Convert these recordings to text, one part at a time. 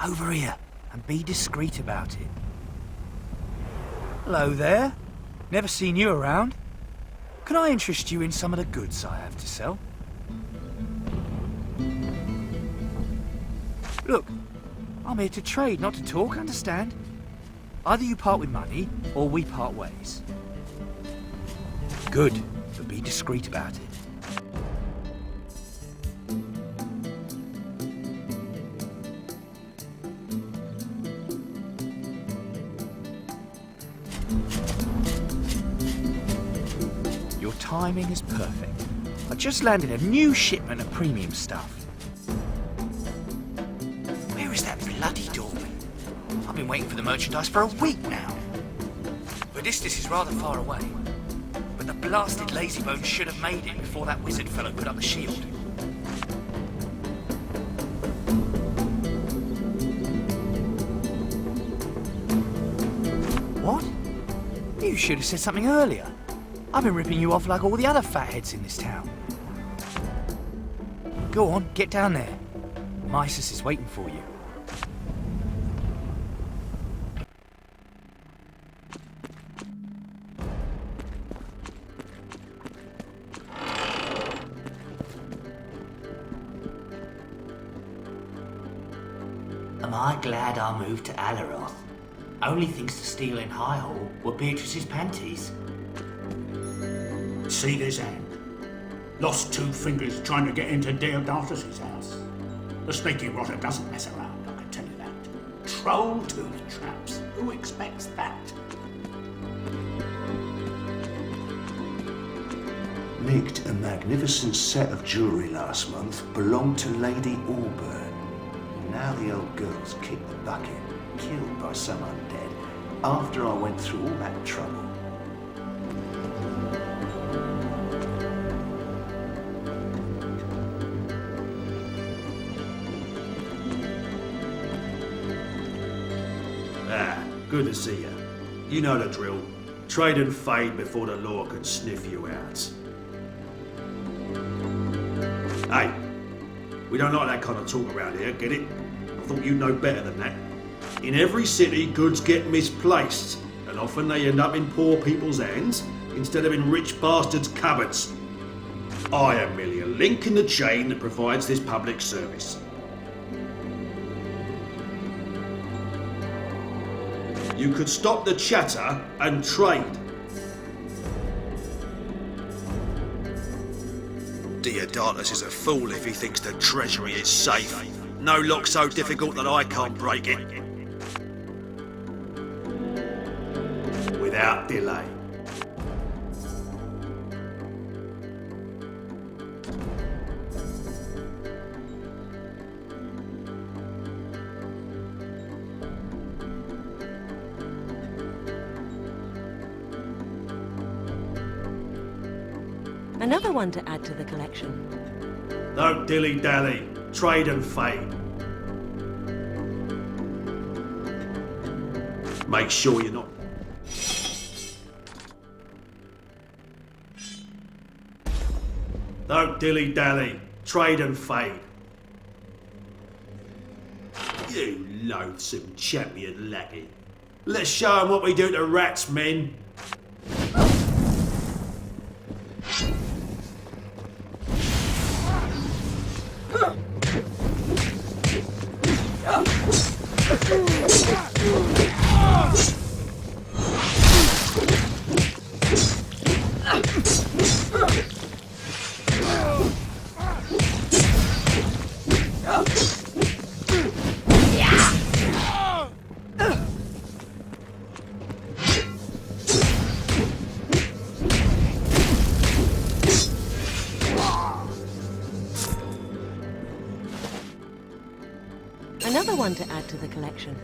Over here, and be discreet about it. Hello there. Never seen you around. Can I interest you in some of the goods I have to sell? Look, I'm here to trade, not to talk, understand? Either you part with money, or we part ways. Good, but be discreet about it. Your timing is perfect. I just landed a new shipment of premium stuff. Where is that bloody doorman? I've been waiting for the merchandise for a week now. But this is rather far away. But the blasted lazybones should have made it before that wizard fellow put up the shield. What? You should have said something earlier. I've been ripping you off like all the other fatheads in this town. Go on, get down there. Mysis is waiting for you. Am I glad I moved to Alaroth? Only things to steal in High Hall were Beatrice's panties. See this hand? Lost 2 fingers trying to get into Deodatus' house. The sneaky rotter doesn't mess around, I can tell you that. Troll tooth traps. Who expects that? Nicked a magnificent set of jewellery last month, belonged to Lady Auburn. Now the old girl's kicked the bucket, killed by some undead, after I went through all that trouble. Good to see you. You know the drill. Trade and fade before the law can sniff you out. Hey, we don't like that kind of talk around here, get it? I thought you'd know better than that. In every city, goods get misplaced, and often they end up in poor people's hands instead of in rich bastards' cupboards. I am merely a link in the chain that provides this public service. You could stop the chatter and trade. Deodatus is a fool if he thinks the treasury is safe. No lock so difficult that I can't break it. Without delay. Another one to add to the collection. Don't dilly-dally. Trade and fade. Make sure you're not... Don't dilly-dally. Trade and fade. You loathsome champion lackey. Let's show 'em what we do to rats, men. Another one to add to the collection.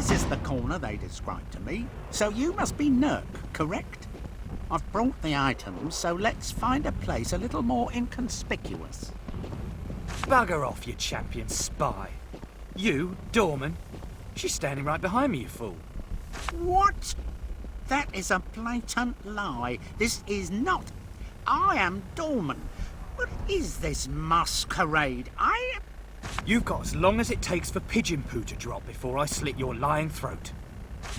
This is the corner they described to me, so you must be Nurk, correct? I've brought the items, so let's find a place a little more inconspicuous. Bugger off, you champion spy. You, Dorman? She's standing right behind me, you fool. What? That is a blatant lie. This is not. I am Dorman. What is this masquerade? You've got as long as it takes for pigeon poo to drop before I slit your lying throat.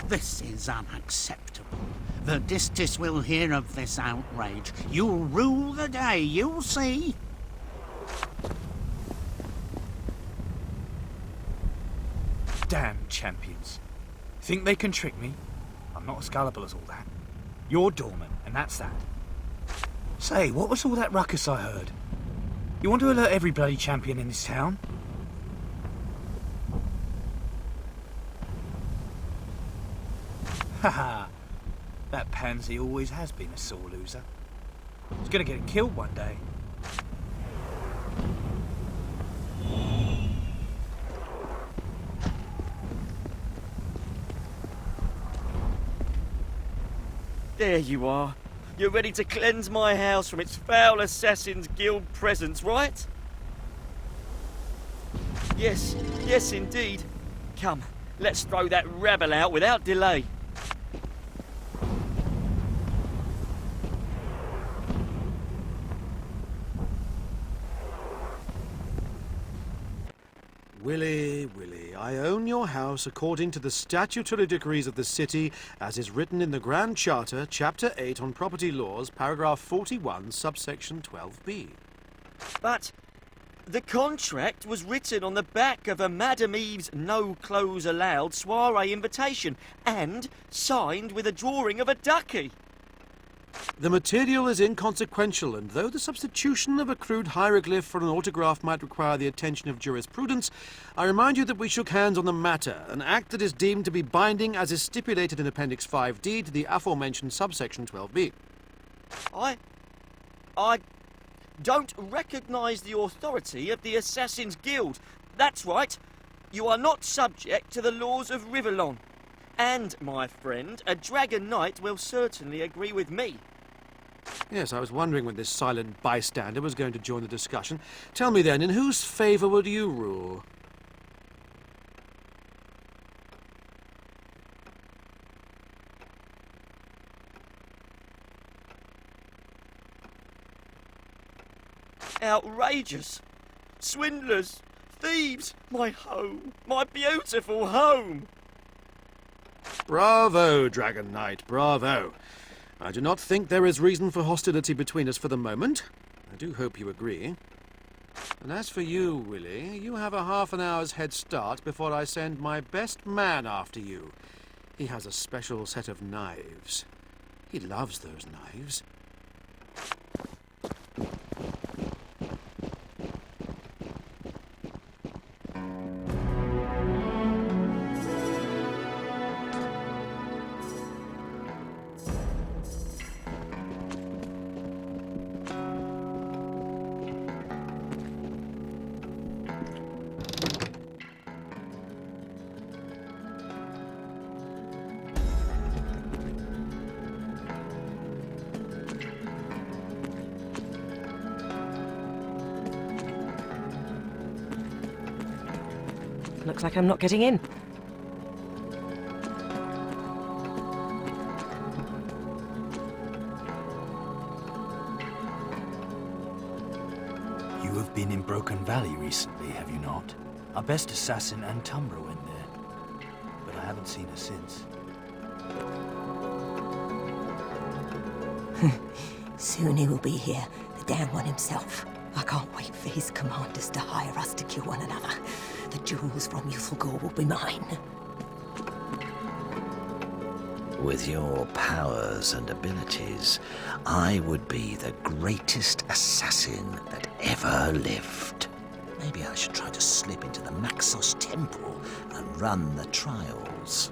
This is unacceptable. The Distis will hear of this outrage. You'll rule the day, you'll see. Damn champions. Think they can trick me? I'm not as gullible as all that. You're Dorman, and that's that. Say, what was all that ruckus I heard? You want to alert every bloody champion in this town? Haha. That pansy always has been a sore loser. He's gonna get killed one day. There you are. You're ready to cleanse my house from its foul Assassin's Guild presence, right? Yes, yes indeed. Come, let's throw that rabble out without delay. Willy, I own your house according to the statutory decrees of the city, as is written in the Grand Charter, Chapter 8 on Property Laws, Paragraph 41, subsection 12b. But the contract was written on the back of a Madame Eve's no clothes allowed soiree invitation and signed with a drawing of a ducky. The material is inconsequential, and though the substitution of a crude hieroglyph for an autograph might require the attention of jurisprudence, I remind you that we shook hands on the matter, an act that is deemed to be binding as is stipulated in Appendix 5D to the aforementioned subsection 12b. I don't recognise the authority of the Assassin's Guild. That's right. You are not subject to the laws of Rivellon. And, my friend, a Dragon Knight will certainly agree with me. Yes, I was wondering when this silent bystander was going to join the discussion. Tell me then, in whose favour would you rule? Outrageous! Swindlers! Thieves! My home! My beautiful home! Bravo, Dragon Knight, bravo. I do not think there is reason for hostility between us for the moment. I do hope you agree. And as for you, Willy, you have a half an hour's head start before I send my best man after you. He has a special set of knives. He loves those knives. Looks like I'm not getting in. You have been in Broken Valley recently, have you not? Our best assassin, Antumbra, went there. But I haven't seen her since. Soon he will be here, the damn one himself. I can't wait for his commanders to hire us to kill one another. The jewels from Yuthelgore will be mine. With your powers and abilities, I would be the greatest assassin that ever lived. Maybe I should try to slip into the Naxos Temple and run the trials.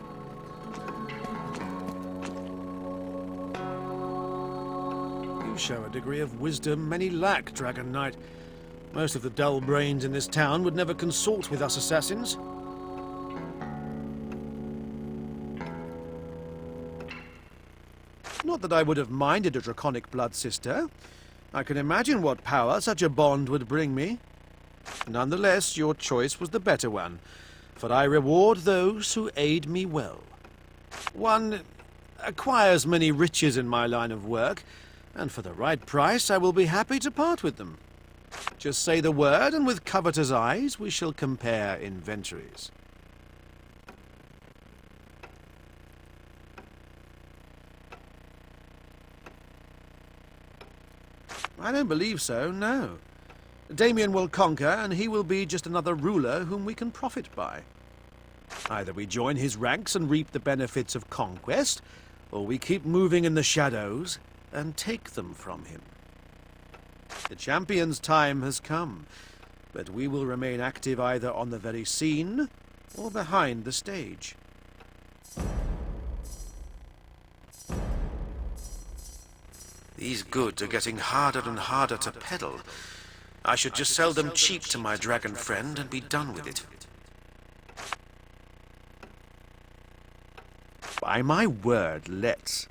You show a degree of wisdom many lack, Dragon Knight. Most of the dull brains in this town would never consort with us assassins. Not that I would have minded a draconic blood sister. I can imagine what power such a bond would bring me. Nonetheless, your choice was the better one, for I reward those who aid me well. One acquires many riches in my line of work, and for the right price I will be happy to part with them. Just say the word, and with covetous eyes we shall compare inventories. I don't believe so, no. Damien will conquer, and he will be just another ruler whom we can profit by. Either we join his ranks and reap the benefits of conquest, or we keep moving in the shadows and take them from him. The champion's time has come, but we will remain active either on the very scene or behind the stage. These goods are getting harder and harder to peddle. I should just sell them cheap to my dragon friend and be done with it. By my word, let's.